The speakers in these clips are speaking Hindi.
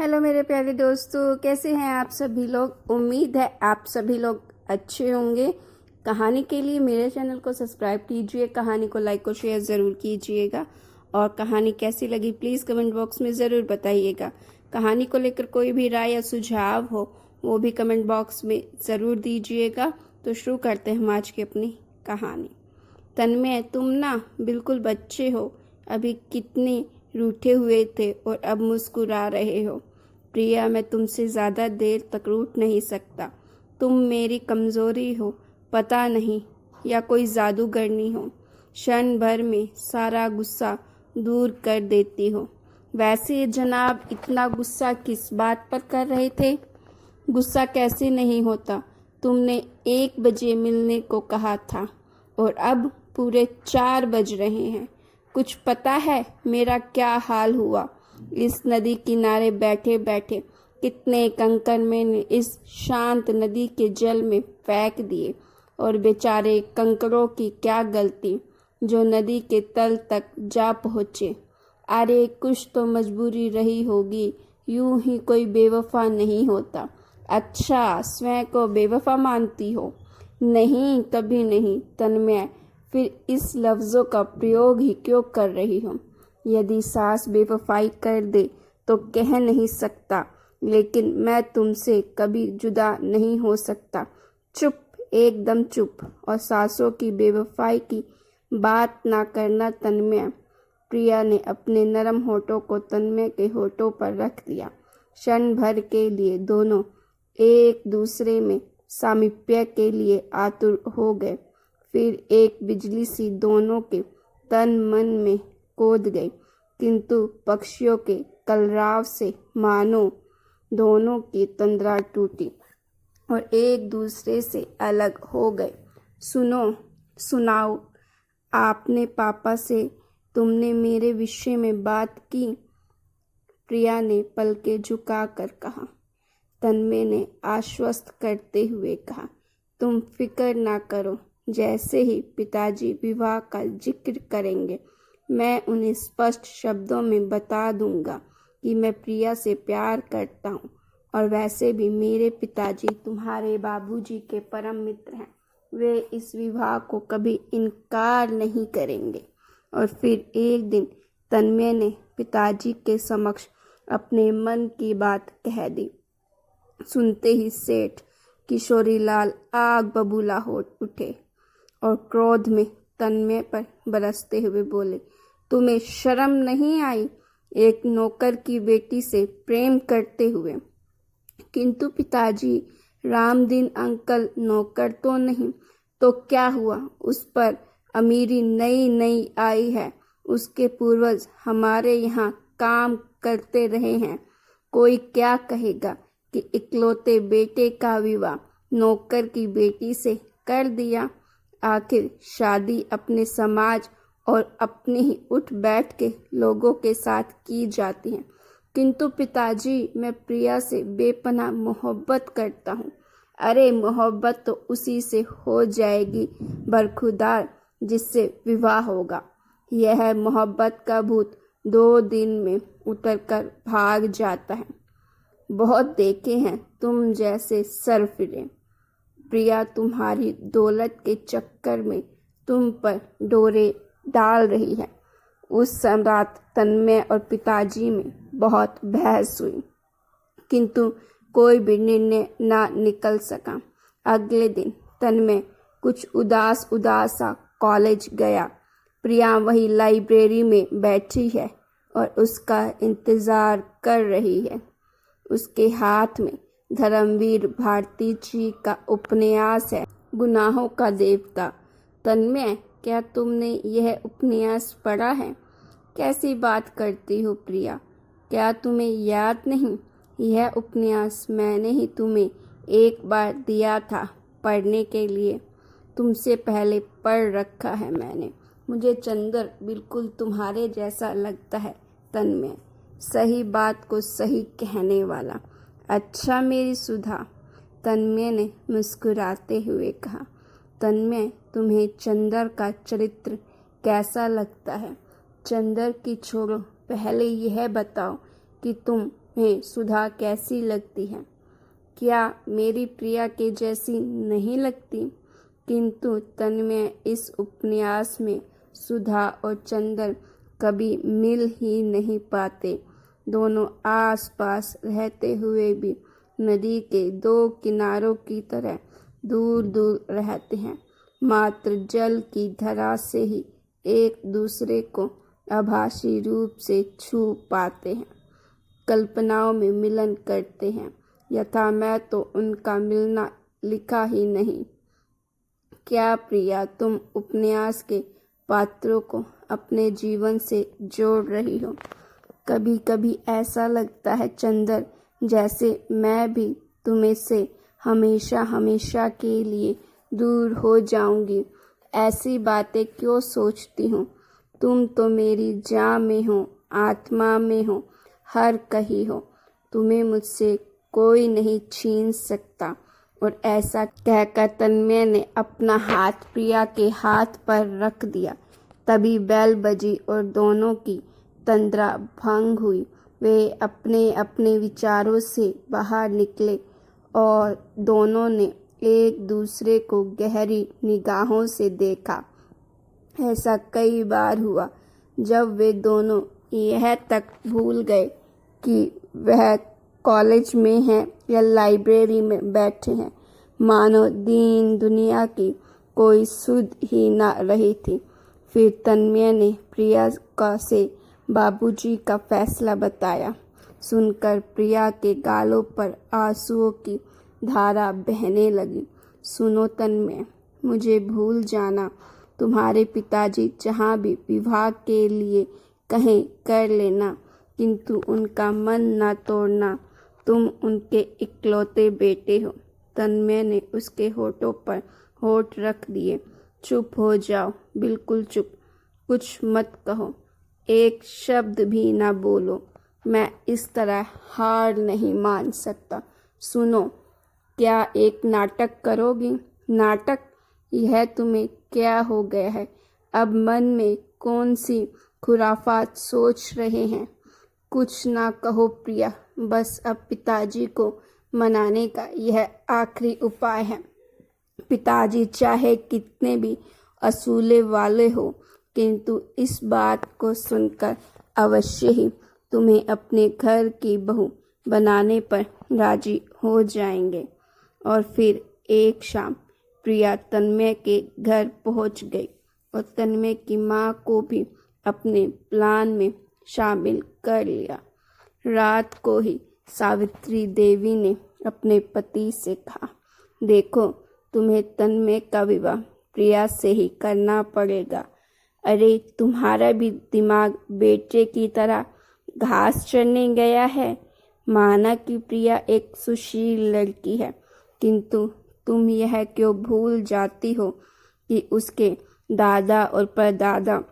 हेलो मेरे प्यारे दोस्तों, कैसे हैं आप सभी लोग। उम्मीद है आप सभी लोग अच्छे होंगे। कहानी के लिए मेरे चैनल को सब्सक्राइब कीजिए, कहानी को लाइक और शेयर ज़रूर कीजिएगा और कहानी कैसी लगी प्लीज़ कमेंट बॉक्स में ज़रूर बताइएगा। कहानी को लेकर कोई भी राय या सुझाव हो वो भी कमेंट बॉक्स में ज़रूर दीजिएगा। तो शुरू करते हैं हम आज की अपनी कहानी। तन्मय, तुम ना बिल्कुल बच्चे हो। अभी कितने रूठे हुए थे और अब मुस्कुरा रहे हो। प्रिया, मैं तुमसे ज़्यादा देर तक रूठ नहीं सकता। तुम मेरी कमज़ोरी हो पता नहीं, या कोई जादूगरनी हो। क्षण भर में सारा गुस्सा दूर कर देती हो। वैसे जनाब, इतना गुस्सा किस बात पर कर रहे थे? गुस्सा कैसे नहीं होता। तुमने 1 बजे मिलने को कहा था और अब पूरे 4 बज रहे हैं। कुछ पता है मेरा क्या हाल हुआ? इस नदी किनारे बैठे बैठे कितने कंकड़ मैंने इस शांत नदी के जल में फेंक दिए, और बेचारे कंकड़ों की क्या गलती जो नदी के तल तक जा पहुँचे। अरे कुछ तो मजबूरी रही होगी, यूं ही कोई बेवफा नहीं होता। अच्छा, स्वयं को बेवफा मानती हो? नहीं, कभी नहीं। तन्मय, फिर इस लफ्ज़ों का प्रयोग ही क्यों कर रही हो? यदि सास बेवफाई कर दे तो कह नहीं सकता, लेकिन मैं तुमसे कभी जुदा नहीं हो सकता। चुप, एकदम चुप, और सासों की बेवफाई की बात ना करना तन्मय। प्रिया ने अपने नरम होठों को तन्मय के होठों पर रख दिया। क्षण भर के लिए दोनों एक दूसरे में सामीप्य के लिए आतुर हो गए। फिर एक बिजली सी दोनों के तन मन में कूद गई, किंतु पक्षियों के कलरव से मानो दोनों की तंद्रा टूटी और एक दूसरे से अलग हो गए। सुनाओ, आपने पापा से तुमने मेरे विषय में बात की? प्रिया ने पलकें झुकाकर कहा। तन्मय ने आश्वस्त करते हुए कहा, तुम फिक्र ना करो। जैसे ही पिताजी विवाह का जिक्र करेंगे मैं उन्हें स्पष्ट शब्दों में बता दूंगा कि मैं प्रिया से प्यार करता हूँ, और वैसे भी मेरे पिताजी तुम्हारे बाबूजी के परम मित्र हैं। वे इस विवाह को कभी इनकार नहीं करेंगे। और फिर एक दिन तन्मय ने पिताजी के समक्ष अपने मन की बात कह दी। सुनते ही सेठ किशोरीलाल आग बबूला हो उठे और क्रोध में तन्मय पर बरसते हुए बोले, तुम्हें शर्म नहीं आई एक नौकर की बेटी से प्रेम करते हुए? किंतु पिताजी, रामदीन अंकल नौकर तो नहीं, तो क्या हुआ? उस पर अमीरी नई नई आई है। उसके पूर्वज हमारे यहाँ काम करते रहे हैं। कोई क्या कहेगा कि इकलौते बेटे का विवाह नौकर की बेटी से कर दिया। आखिर शादी अपने समाज और अपने ही उठ बैठ के लोगों के साथ की जाती है। किंतु पिताजी, मैं प्रिया से बेपनाह मोहब्बत करता हूँ। अरे मोहब्बत तो उसी से हो जाएगी बरखुदार जिससे विवाह होगा। यह मोहब्बत का भूत 2 दिन में उतरकर भाग जाता है। बहुत देखे हैं तुम जैसे सरफिरे। प्रिया तुम्हारी दौलत के चक्कर में तुम पर डोरे डाल रही है। उस रात तन्मय और पिताजी में बहुत बहस हुई, किंतु कोई भी निर्णय ना निकल सका। अगले दिन तन्मय कुछ उदास सा कॉलेज गया। प्रिया वही लाइब्रेरी में बैठी है और उसका इंतज़ार कर रही है। उसके हाथ में धर्मवीर भारती जी का उपन्यास है, गुनाहों का देवता। तन्मय, क्या तुमने यह उपन्यास पढ़ा है? कैसी बात करती हो प्रिया, क्या तुम्हें याद नहीं? यह उपन्यास मैंने ही तुम्हें एक बार दिया था पढ़ने के लिए। तुमसे पहले पढ़ रखा है मैंने। मुझे चंदर बिल्कुल तुम्हारे जैसा लगता है तन्मय, सही बात को सही कहने वाला। अच्छा मेरी सुधा, तन्मय ने मुस्कुराते हुए कहा। तन्मय, तुम्हें चंदर का चरित्र कैसा लगता है? चंदर की छोड़ो, पहले यह बताओ कि तुम्हें सुधा कैसी लगती है। क्या मेरी प्रिया के जैसी नहीं लगती? किंतु तन्मय इस उपन्यास में सुधा और चंदर कभी मिल ही नहीं पाते। दोनों आस-पास रहते हुए भी नदी के दो किनारों की तरह दूर-दूर रहते हैं। मात्र जल की धरा से ही एक दूसरे को आभासी रूप से छू पाते हैं, कल्पनाओं में मिलन करते हैं। यथा मैं तो उनका मिलना लिखा ही नहीं। क्या प्रिया, तुम उपन्यास के पात्रों को अपने जीवन से जोड़ रही हो? कभी कभी ऐसा लगता है चंदर, जैसे मैं भी तुम्हें से हमेशा हमेशा के लिए दूर हो जाऊंगी। ऐसी बातें क्यों सोचती हूँ? तुम तो मेरी जान में हो, आत्मा में हो, हर कहीं हो। तुम्हें मुझसे कोई नहीं छीन सकता। और ऐसा कहकर तन्मय ने अपना हाथ प्रिया के हाथ पर रख दिया। तभी बेल बजी और दोनों की तंद्रा भंग हुई। वे अपने अपने विचारों से बाहर निकले और दोनों ने एक दूसरे को गहरी निगाहों से देखा। ऐसा कई बार हुआ जब वे दोनों यह तक भूल गए कि वह कॉलेज में हैं या लाइब्रेरी में बैठे हैं, मानो दीन दुनिया की कोई सुध ही न रही थी। फिर तन्मय ने प्रिया से बाबूजी का फैसला बताया। सुनकर प्रिया के गालों पर आंसुओं की धारा बहने लगी। सुनो तन्मय, मुझे भूल जाना। तुम्हारे पिताजी जहाँ भी विवाह के लिए कहें कर लेना, किंतु उनका मन न तोड़ना। तुम उनके इकलौते बेटे हो। तन्मय ने उसके होठों पर होठ रख दिए। चुप हो जाओ, बिल्कुल चुप। कुछ मत कहो, एक शब्द भी ना बोलो। मैं इस तरह हार नहीं मान सकता। सुनो, क्या एक नाटक करोगी? नाटक? यह तुम्हें क्या हो गया है? अब मन में कौन सी खुराफात सोच रहे हैं? कुछ ना कहो प्रिया, बस अब पिताजी को मनाने का यह आखिरी उपाय है। पिताजी चाहे कितने भी असूले वाले हो, किंतु इस बात को सुनकर अवश्य ही तुम्हें अपने घर की बहू बनाने पर राजी हो जाएंगे। और फिर एक शाम प्रिया तन्मय के घर पहुंच गई और तन्मय की माँ को भी अपने प्लान में शामिल कर लिया। रात को ही सावित्री देवी ने अपने पति से कहा, देखो, तुम्हें तन्मय का विवाह प्रिया से ही करना पड़ेगा। अरे, तुम्हारा भी दिमाग बेटे की तरह घास चरने गया है। माना कि प्रिया एक सुशील लड़की है, किंतु तुम यह क्यों भूल जाती हो कि उसके दादा और परदादा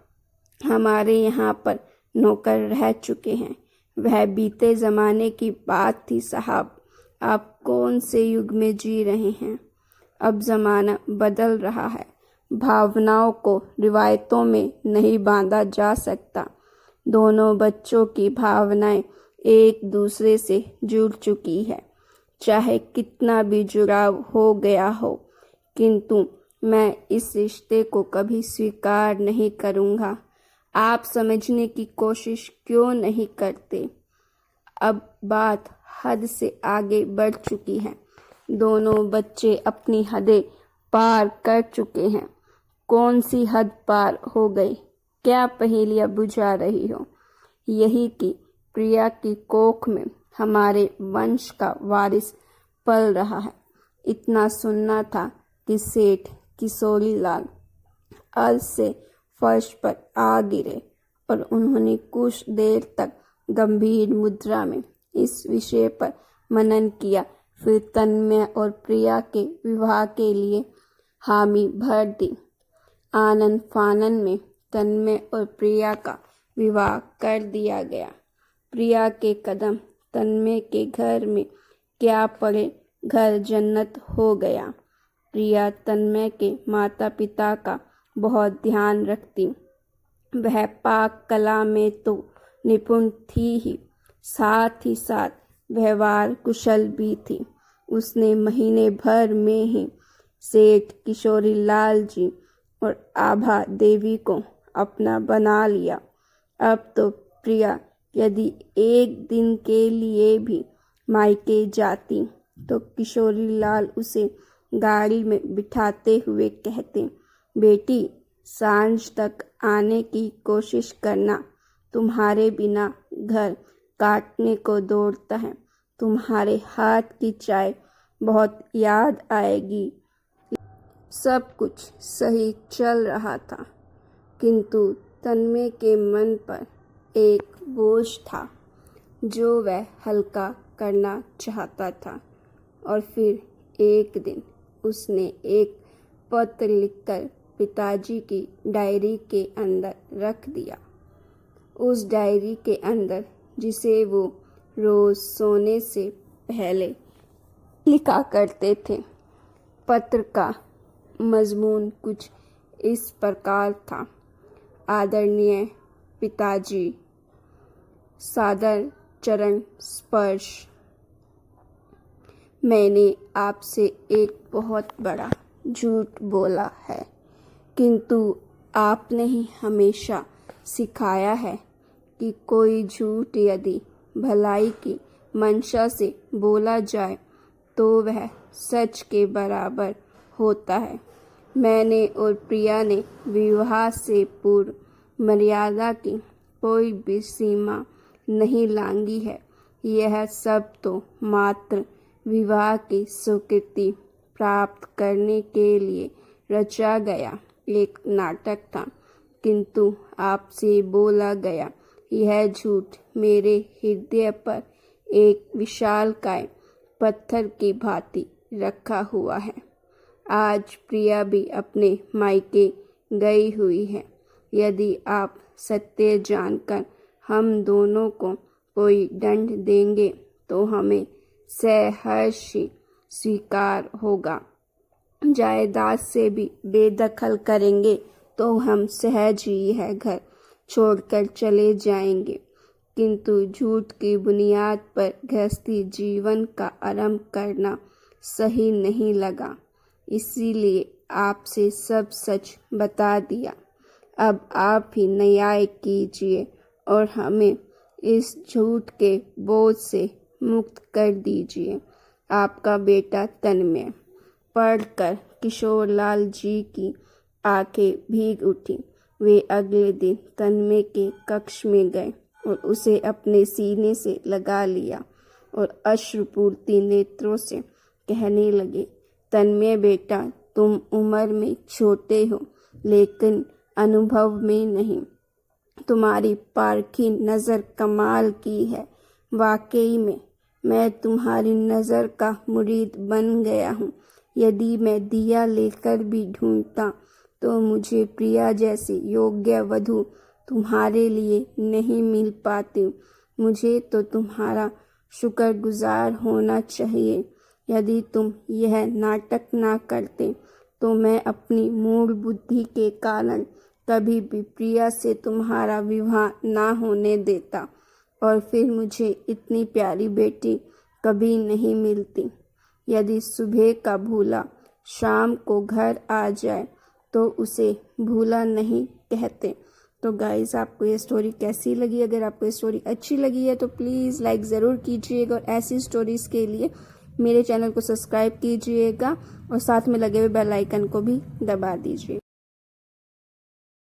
हमारे यहाँ पर नौकर रह चुके हैं। वह बीते ज़माने की बात थी साहब। आप कौन से युग में जी रहे हैं? अब ज़माना बदल रहा है। भावनाओं को रिवायतों में नहीं बांधा जा सकता। दोनों बच्चों की भावनाएं एक दूसरे से जुड़ चुकी है, चाहे कितना भी जुड़ाव हो गया हो। किंतु मैं इस रिश्ते को कभी स्वीकार नहीं करूँगा। आप समझने की कोशिश क्यों नहीं करते? अब बात हद से आगे बढ़ चुकी है। दोनों बच्चे अपनी हदें पार कर चुके हैं। कौन सी हद पार हो गई? क्या पहेलियां बुझा रही हो? यही कि प्रिया की कोख में हमारे वंश का वारिस पल रहा है। इतना सुनना था कि सेठ किशोरीलाल अर्ज से फर्श पर आ गिरे और उन्होंने कुछ देर तक गंभीर मुद्रा में इस विषय पर मनन किया। फिर तन्मय और प्रिया के विवाह के लिए हामी भर दी। आनन फानन में तन्मय और प्रिया का विवाह कर दिया गया। प्रिया के कदम तन्मय के घर में क्या पड़े, घर जन्नत हो गया। प्रिया तन्मय के माता पिता का बहुत ध्यान रखती। वह पाक कला में तो निपुण थी ही, साथ ही साथ व्यवहार कुशल भी थी। उसने महीने भर में ही सेठ किशोरी लाल जी और आभा देवी को अपना बना लिया। अब तो प्रिया यदि एक दिन के लिए भी मायके जाती तो किशोरी लाल उसे गाड़ी में बिठाते हुए कहते, बेटी सांझ तक आने की कोशिश करना, तुम्हारे बिना घर काटने को दौड़ता है, तुम्हारे हाथ की चाय बहुत याद आएगी। सब कुछ सही चल रहा था, किंतु तन्मय के मन पर एक बोझ था जो वह हल्का करना चाहता था। और फिर एक दिन उसने एक पत्र लिखकर पिताजी की डायरी के अंदर रख दिया। उस डायरी के अंदर, जिसे वो रोज सोने से पहले लिखा करते थे। पत्र का मजमून कुछ इस प्रकार था। आदरणीय पिताजी, सादर चरण स्पर्श। मैंने आपसे एक बहुत बड़ा झूठ बोला है, किंतु आपने ही हमेशा सिखाया है कि कोई झूठ यदि भलाई की मंशा से बोला जाए तो वह सच के बराबर होता है। मैंने और प्रिया ने विवाह से पूर्व मर्यादा की कोई भी सीमा नहीं लांघी है। यह सब तो मात्र विवाह की स्वीकृति प्राप्त करने के लिए रचा गया एक नाटक था, किंतु आपसे बोला गया यह झूठ मेरे हृदय पर एक विशालकाय पत्थर की भांति रखा हुआ है। आज प्रिया भी अपने मायके गई हुई है। यदि आप सत्य जानकर हम दोनों को कोई दंड देंगे तो हमें सहर्ष स्वीकार होगा। जायदाद से भी बेदखल करेंगे तो हम सहज ही यह घर छोड़कर चले जाएंगे, किंतु झूठ की बुनियाद पर गृहस्थी जीवन का आरंभ करना सही नहीं लगा। इसीलिए आपसे सब सच बता दिया। अब आप ही न्याय कीजिए और हमें इस झूठ के बोझ से मुक्त कर दीजिए। आपका बेटा तन्मय। पढ़कर किशोरलाल जी की आंखें भीग उठी। वे अगले दिन तन्मय के कक्ष में गए और उसे अपने सीने से लगा लिया और अश्रुपूर्ति नेत्रों से कहने लगे, तन्मय बेटा, तुम उम्र में छोटे हो लेकिन अनुभव में नहीं। तुम्हारी पारखी नज़र कमाल की है। वाकई में मैं तुम्हारी नज़र का मुरीद बन गया हूँ। यदि मैं दिया लेकर भी ढूंढता तो मुझे प्रिया जैसी योग्य वधू तुम्हारे लिए नहीं मिल पाती। मुझे तो तुम्हारा शुक्रगुजार होना चाहिए। यदि तुम यह नाटक ना करते तो मैं अपनी मूढ़ बुद्धि के कारण कभी भी प्रिया से तुम्हारा विवाह ना होने देता और फिर मुझे इतनी प्यारी बेटी कभी नहीं मिलती। यदि सुबह का भूला शाम को घर आ जाए तो उसे भूला नहीं कहते। तो गाइस, आपको ये स्टोरी कैसी लगी? अगर आपको ये स्टोरी अच्छी लगी है तो प्लीज़ लाइक ज़रूर कीजिएगा और ऐसी स्टोरीज़ के लिए मेरे चैनल को सब्सक्राइब कीजिएगा और साथ में लगे हुए बेल आइकन को भी दबा दीजिए।